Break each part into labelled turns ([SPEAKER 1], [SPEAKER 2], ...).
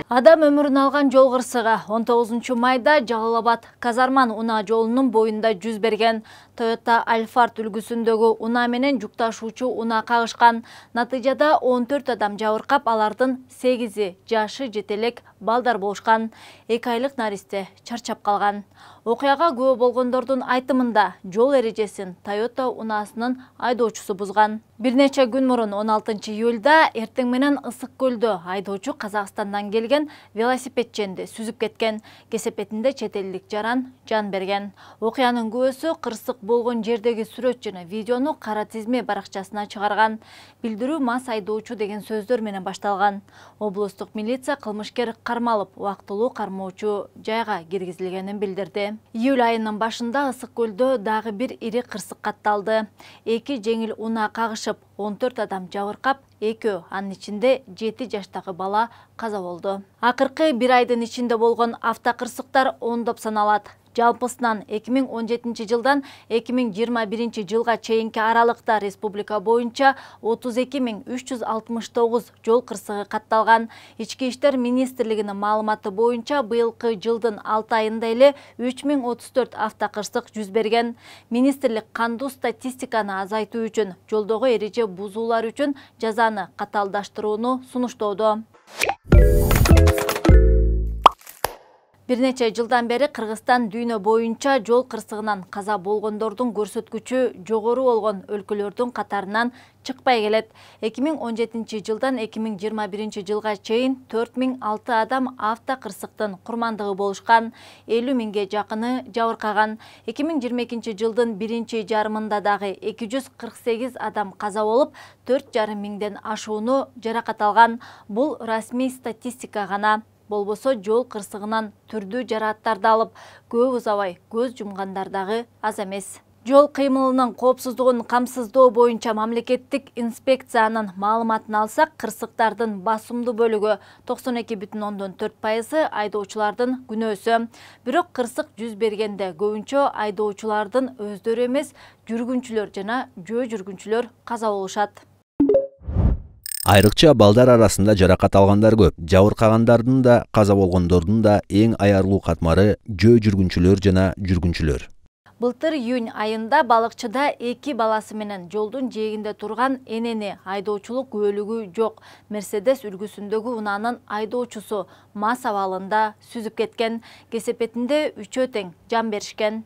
[SPEAKER 1] Адам өмірін алған жол қырсығы 19 майда Жалал-Абад Казарман Уна жолунун боюнда жүз берген. Toyota Alphard үлгүсүндөгү уна менен жүк ташуучу уна кагышкан. Натыйжада 14 адам жабыркап, алардын 8 жашы жетелек балдар болушкан. 2 айлык наристе чарчап калган. Окуяга күбө болгондордун айтымында жол эрежесин Toyota унасынын айдоочусу бузган. Бир нече күн мурун 16 июлда эртең менен Ысык көлдө айдоочу Казакстандан келген велосипедченди сүзүп кеткен. Кесепетинде чет элдик жаран жан берген. Окуянын күбөсү кырсык болгон жердеги сүрөт жана видеону кара тизме баракчасына чыгарган. Билдирүү мас айдоочу деген сөздөр менен башталган. Облустук милиция кылмышкер кармалып, убактылуу кармоочу жайга киргизилгенин билдирди. Июль айынын башында Ысык көлдө дагы бир ири кырсык катталды. 2 жеңил уна кагышып, 14 адам жабыркап, 2 анын ичинде 7 жаштагы бала каза болду. Акыркы бир айдын ичинде болгон автокырсыктар ондоп саналат. Жалпысынан 2017 жылдан 2021 жылга чейинки аралыкта республика боюнча 32.369 жол кырсыгы катталган. Ички иштер министрлигинин маалыматы боюнча быйылкы жылдын 6 айында эле 3034 автокырсык жүз берген. Министрлик кандуу статистиканы азайтуу үчүн жолдогу эреже бузуулар үчүн жазаны катаалдаштырууну сунуштоодо. Бир нече жылдан бери Кыргызстан дүйнө боюнча жол кырсыгынан каза болгондордун көрсөткүчү жогору болгон өлкөлөрдүн катарынан чыкпай келет. 2017 жылдан 2021 жылга чейин 4006 адам автокырсыктын курмандыгы болушкан, 50 миңге жакыны жабыркаган. 2022 жылдын биринчи жарымында дагы 248 адам каза болуп, 4,5 миңден ашууну жаракат алган. Бул расмий статистика гана. Болбосо жол кырсыгынан түрдүү жарааттарды алып, көп узабай көз жумгандар дагы аз эмес. Жол кыймылынын коопсуздугун камсыздоо боюнча мамлекеттик инспекциянын маалыматын алсак, кырсыктардын басымдуу бөлүгү 92,4% айдоочулардын күнөөсү. Бирок кырсык жүз бергенде көбүнчө айдоочулардын өздөрү эмес, жүргүнчүлөр жана жөө жүргүнчүлөр каза болушат.
[SPEAKER 2] Айрыкча балдар арасында жаракат алгандар көп. Жабыркагандардын да, каза болгондордун да эң аярлуу катмары жөө жүргүнчүлөр жана жүргүнчүлөр.
[SPEAKER 1] Былтыр июнь айында балыкчыда 2 баласы менен жолдун жээгинде турган энени айдоочулук күбөлүгү жок Мерседес үлгүсүндөгү унанын айдоочусу мас абалында сүзүп кеткен. Кесепетинде 3 тең жан беришкен.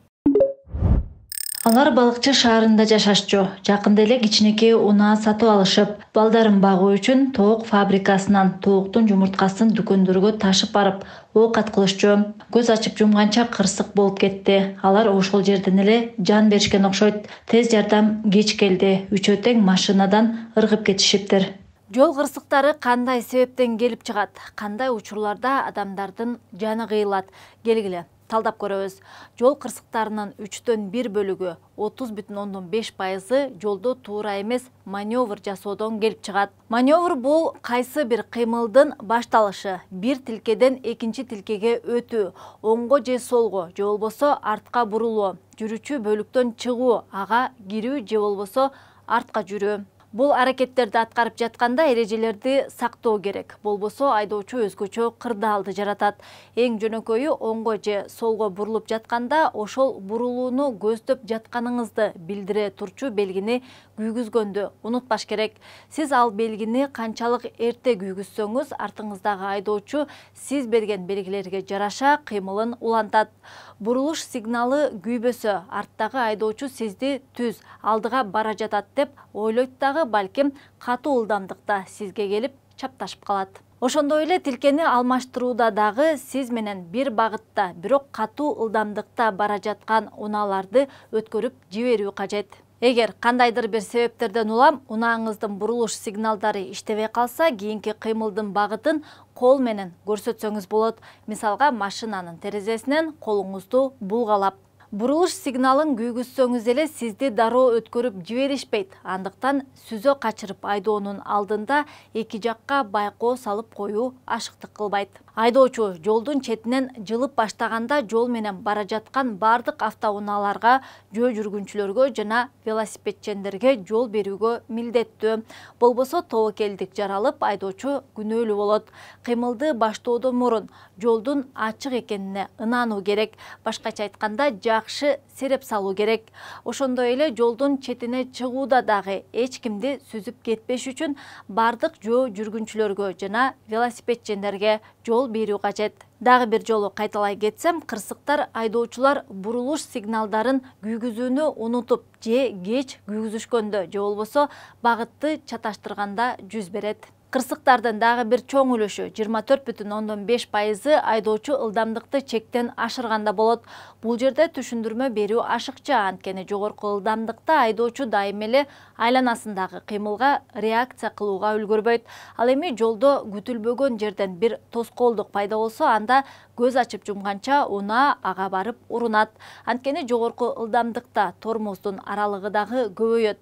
[SPEAKER 1] Алар балыкчы шаарында жашашчу. Жакында эле кичинекей унаа сатып алышып, балдарын багуу үчүн тоок фабрикасынан тооктун жумурткасын дүкөндөргө ташып барып, оокат кылышчу. Көз ачып жумганча кырсык болуп кетти. Алар ошол жерден эле жан беришкен окшойт. Тез жардам кеч келди. 3 тең машинадан ыргып кетишиптир. Жол кырсыктары кандай себептен келип чыгат? Кандай учурларда адамдардын жаны кыйылат? Келгиле талдап көрөбүз. Жол кырсыктарынын 3/1 бөлүгү 30,5% жолдо туура эмес маневр жасоодон келип чыгат. Маневр бул кайсы бир кыймылдын башталышы, бир тилкеден экинчи тилкеге өтүү, оңго же солго, же болбосо артка бурулуу, жүрүүчү бөлүктөн чыгуу, ага кирүү же болбосо артка жүрүү. Бул аракеттерди аткарып жатканда эрежелерди сактоо керек. Болбосо айдоочу өзгөчө кырдаалды жаратат. Эң жөнөкөйү оңго же солго бурулуп жатканда ошол бурулууну көздөп жатканыңызды билдире турчу белгини күйгүзгөндү унутпаш керек. Сиз ал белгини канчалык эрте күйгүзсөңүз, артыңыздагы айдоочу сиз берген белгилерге жараша кыймылын улантат. Бурулуш сигналы күйбөсө, арттагы айдоочу сизди түз алдыга бара жатат деп ойлойт дагы, балким катуу ылдамдыкта сизге келип чапташып калат. Ошондой эле тилкени алмаштырууда дагы сиз менен бир багытта, бирок катуу ылдамдыкта бара жаткан унааларды өткөрүп жиберүү кажет. Эгер кандайдыр бир себептерден улам унааңыздын бурулуш сигналдары иштебей калса, кийинки кыймылдын багытын кол менен көрсөтсөңүз болот. Мисалга, машинанын терезесинен колуңузду булгалап. Бурулуш сигналын күйгүзсөңүз эле сизди дароо өткөрүп жиберишпейт. Андыктан сүзө качырып айдоонун алдында эки жакка байкоо салып коюу ашыктык кылбайт. Айдоочу жолдун четинен жылып баштаганда жол менен бара жаткан бардык автоунааларга, жөө жүргүнчүлөргө жана велосипедчендерге жол берүүгө милдеттүү. Болбосо тобокелдик жаралып, айдоочу күнөөлүү болот. Кыймылды баштоодон мурун жолдун ачык экенине ынануу керек. Башкача айтканда, жакшы сереп салуу керек. Ошондой эле жолдун четине чыгууда дагы эч кимди сүзүп кетпеш үчүн бардык жөө жүргүнчүлөргө жана велосипедчендерге жол берүү кажет. Дагы бир жолу кайталай кетсем, кырсыктар айдоочулар бурулуш сигналдарын күйгүзүүнү унутуп же кеч күйгүзүшкөндө же болбосо багытты чаташтырганда жүз берет. Кырсыктардын дагы бир чоң үлүшү 24,5% айдоочу ылдамдыкты чектен ашырганда болот. Бул жерде түшүндүрмө берүү ашыкча, анткени жогорку ылдамдыкта айдоочу дайым эле айланасындагы кыймылга реакция кылууга үлгүрбөйт. Ал эми жолдо күтүлбөгөн жерден бир тоскоолдук пайда болсо, анда көз ачып жумганча унаа ага барып урунат. Анткени жогорку ылдамдыкта тормоздун аралыгы дагы көбөйөт.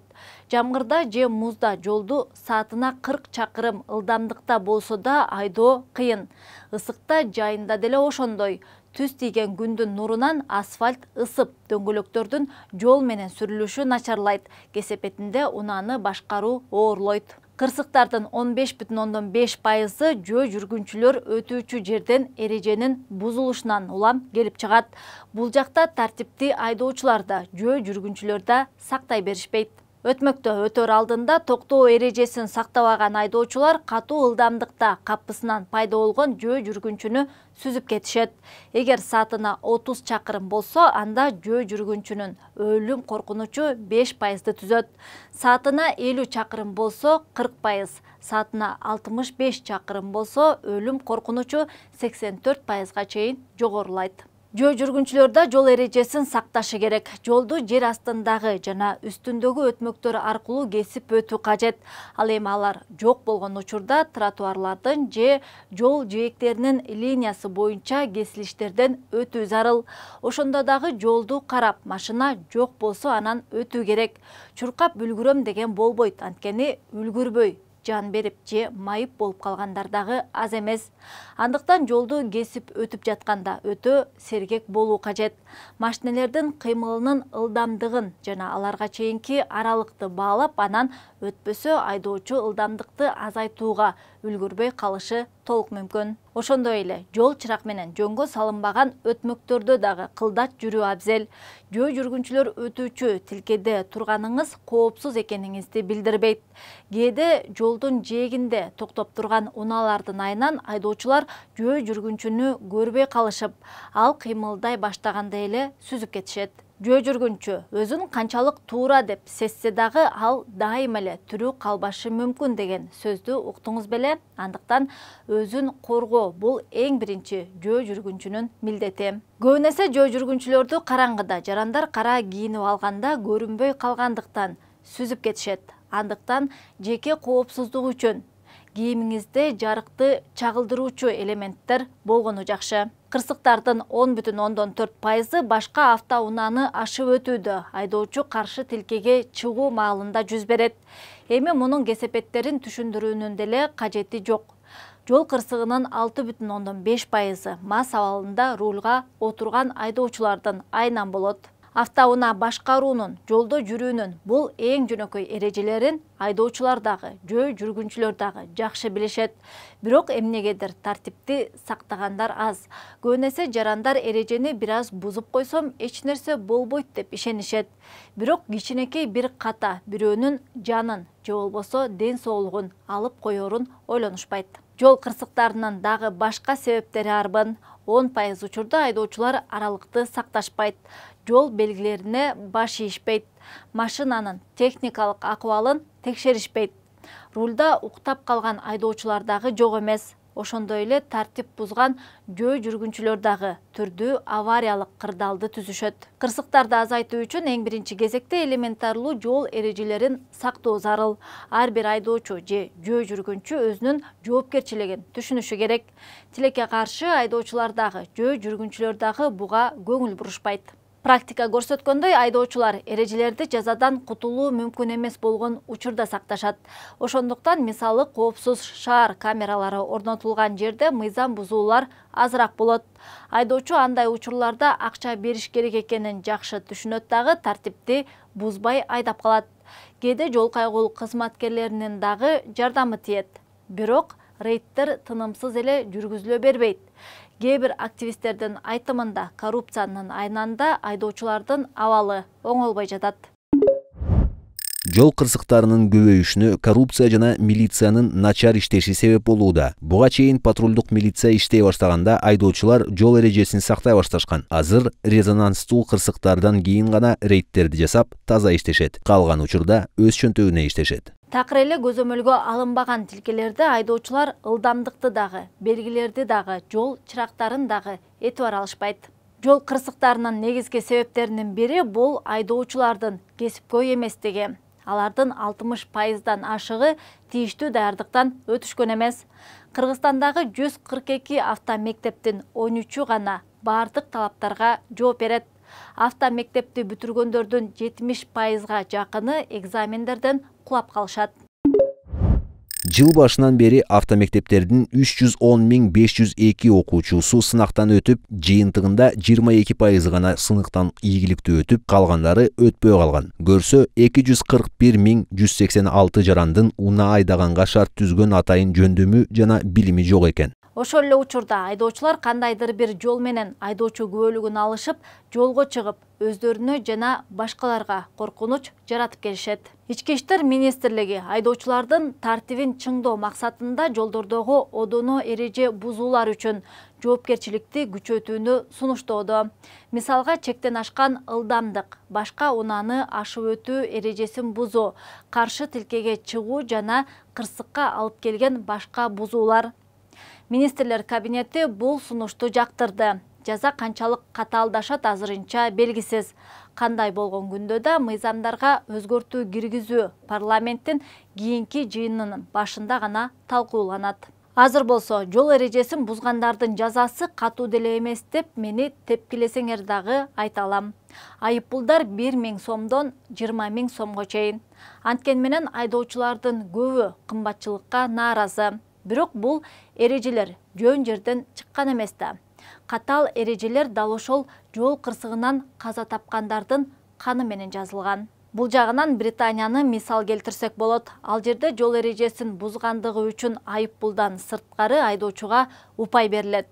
[SPEAKER 1] Жамгырда же музда жолду саатына 40 чакырым ылдамдыкта болсо да айдоо кыйын. Ысыкта жайында деле ошондой. Түз тийген күндүн нурунан асфальт ысып, дөңгөлөктөрдүн жол менен сүрүлүшү начарлайт. Кесепетинде унааны башкаруу оорлойт. Кырсыктардын 15,5% жөө жүргүнчүлөр өтүүчү жерден эреженин бузулушунан улам келип чыгат. Бул жакта тартипти айдоочулар да, жөө жүргүнчүлөр да сактай беришпейт. Өтмөктө өтөр алдында токтоо эрежесин сактабаган айдоочулар катуу ылдамдыкта капысынан пайда болгон жөө жүргүнчүнү сүзүп кетишет. Эгер саатына 30 чакырым болсо, анда жөө жүргүнчүнүн өлүм коркунучу 5%ды түзөт. Саатына 50 чакырым болсо 40%, саатына 65 чакырым болсо өлүм коркунучу 84%га чейин жогорулайт. Жөө жүргүнчүлөр да жол эрежесин сакташы керек. Жолду жер астындагы жана үстүндөгү өтмөктөр аркылуу кесип өтүү кажет. Ал эми алар жок болгон учурда тротуарлардын же жол жээктеринин линиясы боюнча кесилиштерден өтүү зарыл. Ошондо дагы жолду карап, машина жок болсо анан өтүү керек. Чуркап үлгүрөм деген болбойт, анткени үлгүрбөй жан берип же майып болуп калгандар дагы аз эмес. Андыктан жолду кесип өтүп жатканда өтө сергек болуу кажет. Машинелердин кыймылынын ылдамдыгын жана аларга чейинки аралыкты баалап, анан өтпөсө айдоочу ылдамдыкты азайтууга үлгүрбөй калышы толук мүмкүн. Ошондой эле жол чырак менен жөнгө салынбаган өтмөктөрдө дагы кылдат жүрүү абзел. Жөө жүргүнчүлөр өтүүчү тилкеде турганыңыз коопсуз экениңизди билдирбейт. Кээде жолдун жээгинде токтоп турган унаалардын айынан айдоочулар жөө жүргүнчүнү көрбөй калышып, ал кыймылдай баштаганда эле сүзүп кетишет. Жөө жүргүнчү өзүн канчалык туура деп сезсе дагы, ал дайым эле тирүү калбашы мүмкүн деген сөздү уктуңуз беле. Андыктан өзүн коргоо бул эң биринчи жөө жүргүнчүнүн милдети. Көбүн эсе жөө жүргүнчүлөрдү караңгыда жарандар кара кийинип алганда көрүнбөй калгандыктан сүзүп кетишет. Андыктан жеке коопсуздук үчүн кийимиңизде жарыкты чагылдыруучу элементтер болгону жакшы. Кырсыктардын 10,4% башка автоунааны ашып өтүүдө айдоочу каршы тилкеге чыгуу маалында жүз берет. Эми мунун кесепеттерин түшүндүрүүнүн деле кажети жок. Жол кырсыгынын 6,5% мас абалында рулга отурган айдоочулардын айынан болот. Автоунаа башкаруунун, жолдо жүрүүнүн бул эң жөнөкөй эрежелерин айдоочулар дагы, жөө жүргүнчүлөр дагы жакшы билишет. Бирок эмнегедир тартипти сактагандар аз. Көбүн эсе жарандар эрежени бир аз бузуп койсом эч нерсе болбойт деп ишенишет. Бирок кичинекей бир ката бирөөнүн жанын же болбосо ден соолугун алып коерун ойлонушпайт. Жол кырсыктарынын дагы башка себептери арбын. 10% учурда айдоочулар аралыкты сакташпайт. Жол белгилерине баш ийишпейт. Машинанын техникалык акыбалын текшеришпейт. Рулда уктап калган айдоочулар дагы жок эмес. Ошондой эле тартип бузган жөө жүргүнчүлөр дагы түрдүү авариялык кырдаалды түзүшөт. Кырсыктарды азайтуу үчүн эң биринчи кезекте элементарлуу жол эрежелерин сактоо зарыл. Ар бир айдоочу же жөө жүргүнчү өзүнүн жоопкерчилигин түшүнүшү керек. Тилекке каршы айдоочулар дагы, жөө жүргүнчүлөр дагы буга көңүл бурушпайт. Практика көрсөткөндөй, айдоочулар эрежелерди жазадан кутулуу мүмкүн эмес болгон учурда сакташат. Ошондуктан мисалы коопсуз шаар камералары орнотулган жерде мыйзам бузуулар азыраак болот. Айдоочу андай учурларда акча бериш керек экенин жакшы түшүнөт дагы, тартипти бузбай айдап калат. Кээде жол кайгылуу кызматкерлеринин дагы жардамы тиет. Бирок рейдтер тынымсыз эле жүргүзүлө бербейт. Кээ бир активисттердин айтымында коррупциянын айнанда айдоочулардын абалы оңолбой жатат.
[SPEAKER 2] Жол кырсыктарынын көбөйүшүнө коррупция жана милициянын начар иштеши себеп болууда. Буга чейин патрулдук милиция иштей баштаганда айдоочулар жол эрежесин сактай башташкан. Азыр резонанстуу кырсыктардан кийин гана рейдтерди жасап, таза иштешет. Калган учурда өз чөнтөгүнө иштешет.
[SPEAKER 1] Такыр эле көзөмөлгө алынбаган тилкелерде айдоочулар ылдамдыкты дагы, белгилерди дагы, жол чырактарын дагы этибар алышпайт. Жол кырсыктарынын негизги себептеринин бири бул айдоочулардын кесипкөй эместиги. Алардын 60%дан ашыгы тийиштүү даярдыктан өтүшкөн эмес. Кыргызстандагы 142 автомектептин 13-ü гана баардык талаптарга жооп берет. Автомектепти бүтүргөндөрдүн 70%га жакыны экзамендерден кулап калышат.
[SPEAKER 2] Жыл башынан бери автомектептердин 310.502 окуучусу сынактан өтүп, жыйынтыгында 22% гана сыныктан ийгиликтүү өтүп, калгандары өтпөй калган. Көрсө 241.186 жарандын унаа айдаганга шарт түзгөн атайын жөндөмү жана билими жок экен.
[SPEAKER 1] Ошол эле учурда айдоочулар кандайдыр бир жол менен айдоочу күбөлүгүн алышып, жолго чыгып, өздөрүнө жана башкаларга коркунуч жаратып келишет. Ички иштер министрлиги айдоочулардын тартибин чыңдоо максатында жолдордогу одоно эреже бузуулар үчүн жоопкерчиликти күчөтүүнү сунуштоодо. Мисалга, чектен ашкан ылдамдык, башка унааны ашып өтүү эрежесин бузуу, каршы тилкеге чыгуу жана кырсыкка алып келген башка бузуулар. Министрлер кабинети бул сунушту жактырды. Жаза канчалык катаалдашат азырынча белгисиз. Кандай болгон күндө да мыйзамдарга өзгөртүү киргизүү парламенттин кийинки жыйынынын башында гана талкууланат. Азыр болсо жол эрежесин бузгандардын жазасы катуу деле эмес деп мени тепкилесеңер дагы айта алам. Айыппулдар 1.000 сомдон 20.000 сомго чейин. Анткен менен айдоочулардын көбү кымбатчылыкка нааразы. Бирок бул эрежелер жөн жерден чыккан эмес да. Катаал эрежелер дал ошол жол кырсыгынан каза тапкандардын каны менен жазылган. Бул жагынан Британияны мисал келтирсек болот. Ал жерде жол эрежесин бузгандыгы үчүн айыппулдан сырткары айдоочуга упай берилет.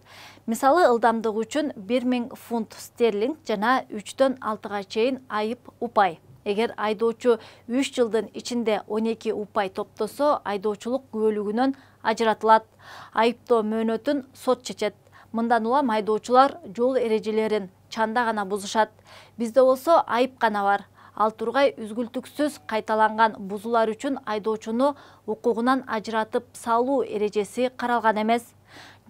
[SPEAKER 1] Мисалы, ылдамдыгы үчүн 1.000 фунт стерлинг жана 3-төн 6-га чейин айып упай. Эгер айдоочу 3 жылдын ичинде 12 упай топтосо, айдоочулук күбөлүгүнөн ажыратылат. Айыптоо мөөнөтүн сот чечет. Мындан улам айдоочулар жол эрежелерин чанда гана бузушат. Бизде болсо айып гана бар. Ал тургай үзгүлтүксүз кайталанган бузуулар үчүн айдоочуну укугунан ажыратып салуу эрежеси каралган эмес.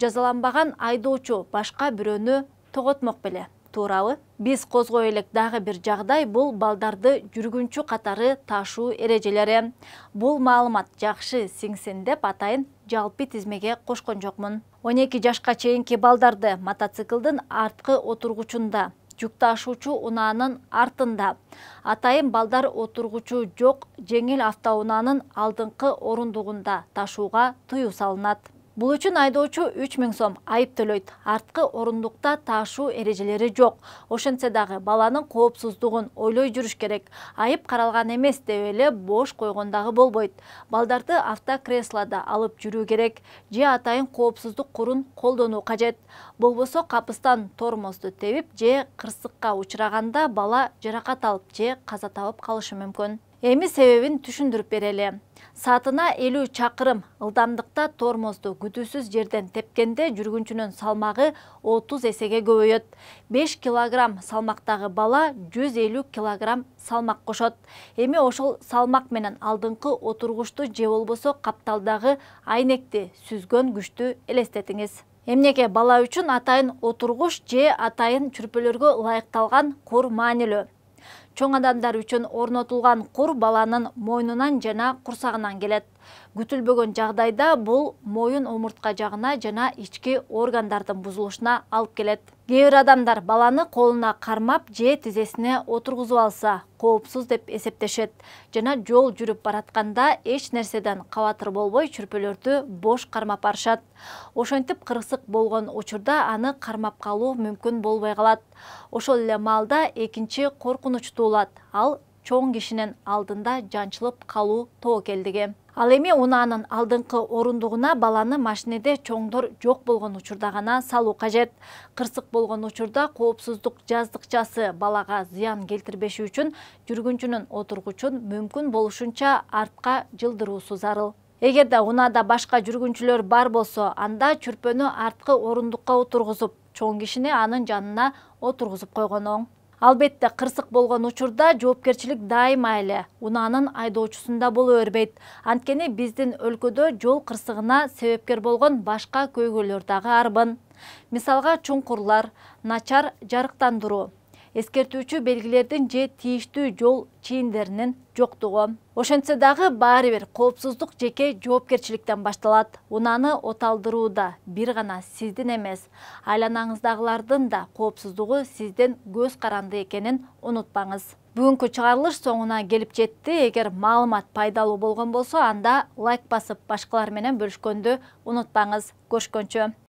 [SPEAKER 1] Жазаланбаган айдоочу башка бирөөнү тоготмок беле. Туурабы? Биз козгой элек дагы бир жагдай, бул балдарды жүргүнчү катары ташуу эрежелери. Бул маалымат жакшы сиңсин деп атайын жалпы тизмеге кошкон жокмун. 12 жашка чейинки балдарды мотоциклдин арткы отургучунда, жүк ташуучу унаанын артында, атайын балдар отургучу жок жеңил автоунаанын алдыңкы орундугунда ташууга тыюу салынат. Бул үчүн айдоочу 3000 сом айып төлөйт. Арткы орундукта ташуу эрежелери жок. Ошентсе дагы баланын коопсуздугун ойлой жүрүш керек. Айып каралган эмес деп эле бош койгондагы болбойт. Балдарды автокреслода алып жүрүү керек, же атайын коопсуздук курун колдонуу кажет. Болбосо капыстан тормозду тебип, же кырсыкка учураганда бала жаракат алып, же каза табып калышы мүмкүн. Эми себебин түшүндүрүп берели. Саатына 50 чакырым ылдамдыкта тормозду күтүүсүз жерден тепкенде жүргүнчүнүн салмагы 30 эсеге көбөйөт. 5 килограмм салмактагы бала 150 килограмм салмак кошот. Эми ошол салмак менен алдыңкы отургучту же болбосо капталдагы айнекти сүзгөн күчтү элестетиңиз. Эмнеге бала үчүн атайын отургуч же атайын чүрпөлөргө ылайыкталган кур маанилүү. Чоң адамдар үчүн орнотулган кур баланын мойнунан жана курсагынан келет. Күтүлбөгөн жагдайда бул моюн омуртка жагына жана ички органдардын бузулушуна алып келет. Кээ бир адамдар баланы колуна кармап же тизесине отургузуп алса коопсуз деп эсептешет жана жол жүрүп баратканда эч нерседен кабатыр болбой чүрпөлөрдү бош кармап барышат. Ошентип кырсык болгон учурда аны кармап калуу мүмкүн болбой калат. Ошол эле маалда экинчи коркунуч туулат. Ал чоң кишинин алдында жанчылып калуу тобокелдиги. Ал эми унаанын алдыңкы орундугуна баланы машинеде чоңдор жок болгон учурда гана салуу кажет. Кырсык болгон учурда коопсуздук жаздыкчасы балага зыян келтирбеши үчүн жүргүнчүнүн отургучун мүмкүн болушунча артка жылдыруусу зарыл. Эгерде унаада башка жүргүнчүлөр бар болсо, анда чүрпөнү арткы орундукка отургузуп, чоң кишини анын жанына отургузуп койгон оң. Албетте, кырсык болгон учурда жоопкерчилик дайыма эле унаанын айдоочусунда боло бербейт. Анткени биздин өлкөдө жол кырсыгына себепкер болгон башка көйгөйлөр дагы арбын. Мисалга чуңкурлар, начар жарыктандыруу, эскертүүчү белгилердин же тийиштүү жол чийиндеринин жоктугу. Ошентсе дагы баары бир коопсуздук жеке жоопкерчиликтен башталат. Унааны оталдырууда бир гана сиздин эмес, айланаңыздагылардын да коопсуздугу сиздин көз каранды экенин унутпаңыз. Бүгүнкү чыгарылыш соңуна келип жетти. Эгер маалымат пайдалуу болгон болсо, анда лайк басып башкалар менен бөлүшкөндү унутпаңыз. Көрүшкөнчө.